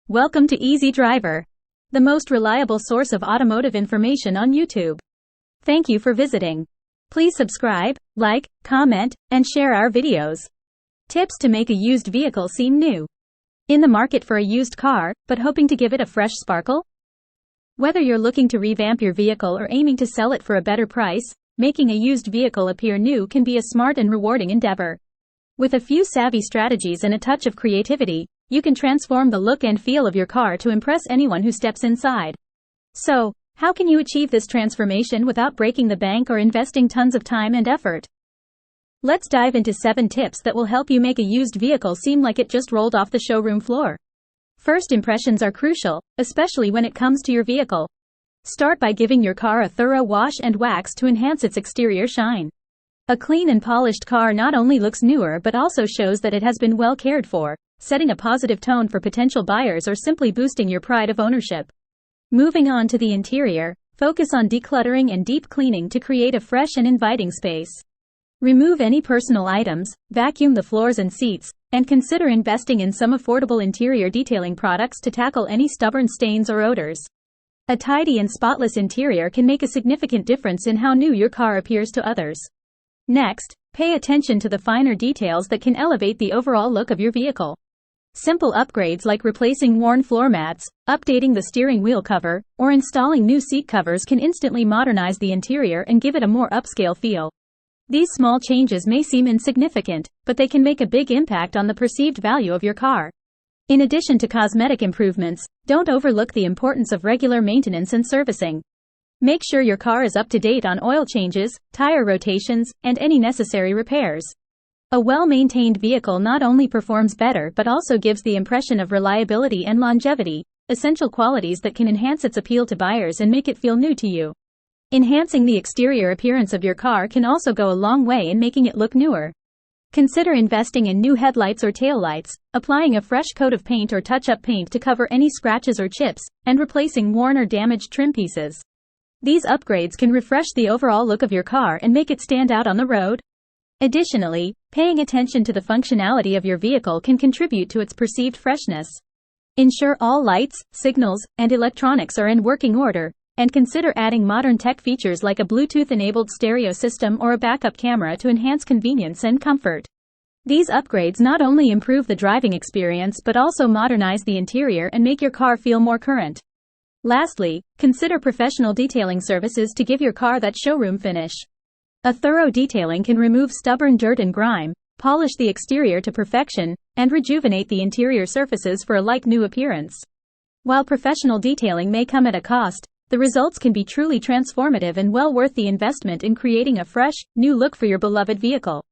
Welcome to Easy Driver, the most reliable source of automotive information on YouTube. Thank you for visiting. Please subscribe, like, comment, and share our videos. Tips to make a used vehicle seem new. In the market for a used car, but hoping to give it a fresh sparkle? Whether you're looking to revamp your vehicle or aiming to sell it for a better price, making a used vehicle appear new can be a smart and rewarding endeavor. With a few savvy strategies and a touch of creativity, you can transform the look and feel of your car to impress anyone who steps inside. So, how can you achieve this transformation without breaking the bank or investing tons of time and effort? Let's dive into 7 tips that will help you make a used vehicle seem like it just rolled off the showroom floor. First impressions are crucial, especially when it comes to your vehicle. Start by giving your car a thorough wash and wax to enhance its exterior shine. A clean and polished car not only looks newer but also shows that it has been well cared for, setting a positive tone for potential buyers or simply boosting your pride of ownership. Moving on to the interior, focus on decluttering and deep cleaning to create a fresh and inviting space. Remove any personal items, vacuum the floors and seats, and consider investing in some affordable interior detailing products to tackle any stubborn stains or odors. A tidy and spotless interior can make a significant difference in how new your car appears to others. Next, pay attention to the finer details that can elevate the overall look of your vehicle. Simple upgrades like replacing worn floor mats, updating the steering wheel cover, or installing new seat covers can instantly modernize the interior and give it a more upscale feel. These small changes may seem insignificant, but they can make a big impact on the perceived value of your car. In addition to cosmetic improvements, don't overlook the importance of regular maintenance and servicing. Make sure your car is up to date on oil changes, tire rotations, and any necessary repairs. A well-maintained vehicle not only performs better but also gives the impression of reliability and longevity, essential qualities that can enhance its appeal to buyers and make it feel new to you. Enhancing the exterior appearance of your car can also go a long way in making it look newer. Consider investing in new headlights or taillights, applying a fresh coat of paint or touch-up paint to cover any scratches or chips, and replacing worn or damaged trim pieces. These upgrades can refresh the overall look of your car and make it stand out on the road. Additionally, paying attention to the functionality of your vehicle can contribute to its perceived freshness. Ensure all lights, signals, and electronics are in working order, and consider adding modern tech features like a Bluetooth-enabled stereo system or a backup camera to enhance convenience and comfort. These upgrades not only improve the driving experience but also modernize the interior and make your car feel more current. Lastly, consider professional detailing services to give your car that showroom finish. A thorough detailing can remove stubborn dirt and grime, polish the exterior to perfection, and rejuvenate the interior surfaces for a like-new appearance. While professional detailing may come at a cost, the results can be truly transformative and well worth the investment in creating a fresh, new look for your beloved vehicle.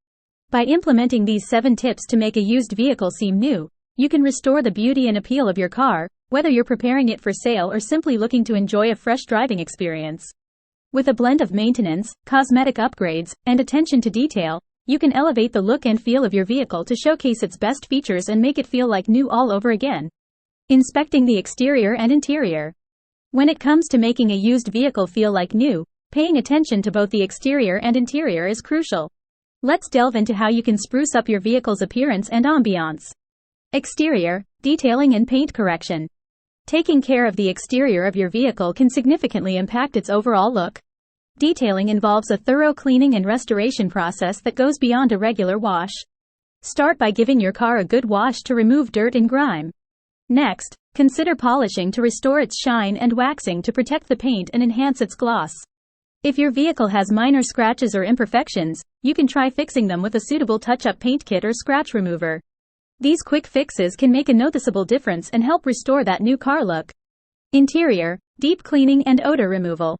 By implementing these 7 tips to make a used vehicle seem new, you can restore the beauty and appeal of your car, whether you're preparing it for sale or simply looking to enjoy a fresh driving experience. With a blend of maintenance, cosmetic upgrades, and attention to detail, you can elevate the look and feel of your vehicle to showcase its best features and make it feel like new all over again. Inspecting the exterior and interior. When it comes to making a used vehicle feel like new, paying attention to both the exterior and interior is crucial. Let's delve into how you can spruce up your vehicle's appearance and ambiance. Exterior, detailing and paint correction. Taking care of the exterior of your vehicle can significantly impact its overall look. Detailing involves a thorough cleaning and restoration process that goes beyond a regular wash. Start by giving your car a good wash to remove dirt and grime. Next, consider polishing to restore its shine and waxing to protect the paint and enhance its gloss. If your vehicle has minor scratches or imperfections, you can try fixing them with a suitable touch-up paint kit or scratch remover. These quick fixes can make a noticeable difference and help restore that new car look. Interior, deep cleaning and odor removal.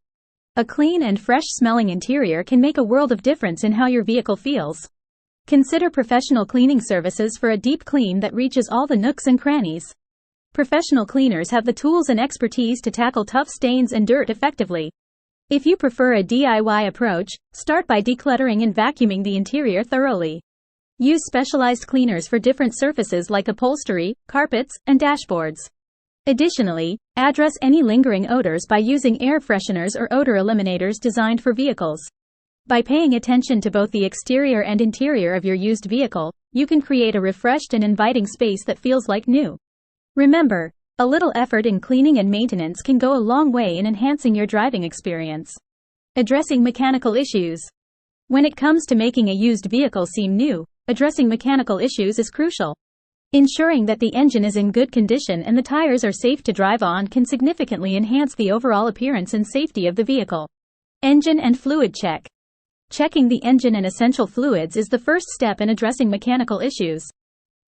A clean and fresh-smelling interior can make a world of difference in how your vehicle feels. Consider professional cleaning services for a deep clean that reaches all the nooks and crannies. Professional cleaners have the tools and expertise to tackle tough stains and dirt effectively. If you prefer a DIY approach, start by decluttering and vacuuming the interior thoroughly. Use specialized cleaners for different surfaces like upholstery, carpets, and dashboards. Additionally, address any lingering odors by using air fresheners or odor eliminators designed for vehicles. By paying attention to both the exterior and interior of your used vehicle, you can create a refreshed and inviting space that feels like new. Remember, A little effort in cleaning and maintenance can go a long way in enhancing your driving experience. Addressing mechanical issues. When it comes to making a used vehicle seem new, addressing mechanical issues is crucial. Ensuring that the engine is in good condition and the tires are safe to drive on can significantly enhance the overall appearance and safety of the vehicle. Engine and fluid check. Checking the engine and essential fluids is the first step in addressing mechanical issues.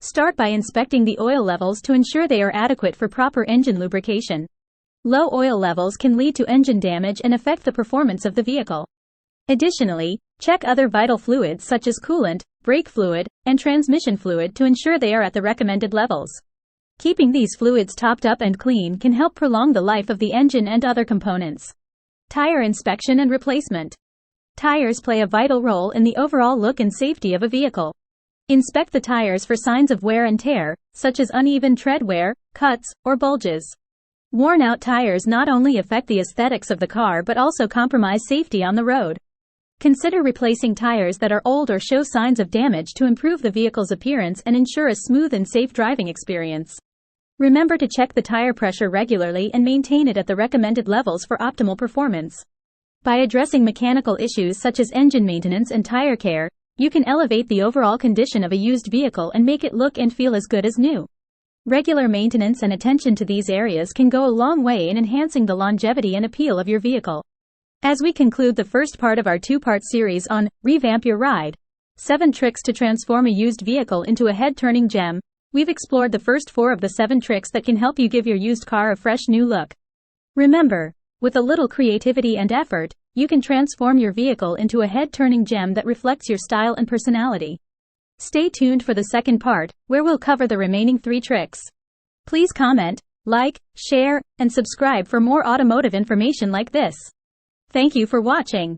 Start by inspecting the oil levels to ensure they are adequate for proper engine lubrication. Low oil levels can lead to engine damage and affect the performance of the vehicle. Additionally, check other vital fluids such as coolant, brake fluid, and transmission fluid to ensure they are at the recommended levels. Keeping these fluids topped up and clean can help prolong the life of the engine and other components. Tire inspection and replacement. Tires play a vital role in the overall look and safety of a vehicle. Inspect the tires for signs of wear and tear, such as uneven tread wear, cuts, or bulges. Worn-out tires not only affect the aesthetics of the car but also compromise safety on the road. Consider replacing tires that are old or show signs of damage to improve the vehicle's appearance and ensure a smooth and safe driving experience. Remember to check the tire pressure regularly and maintain it at the recommended levels for optimal performance. By addressing mechanical issues such as engine maintenance and tire care, you can elevate the overall condition of a used vehicle and make it look and feel as good as new. Regular maintenance and attention to these areas can go a long way in enhancing the longevity and appeal of your vehicle. As we conclude the first part of our two-part series on Revamp Your Ride, 7 tricks to transform a used vehicle into a head-turning gem, we've explored the first 4 of the 7 tricks that can help you give your used car a fresh new look. Remember, with a little creativity and effort, you can transform your vehicle into a head-turning gem that reflects your style and personality. Stay tuned for the second part, where we'll cover the remaining 3 tricks. Please comment, like, share, and subscribe for more automotive information like this. Thank you for watching.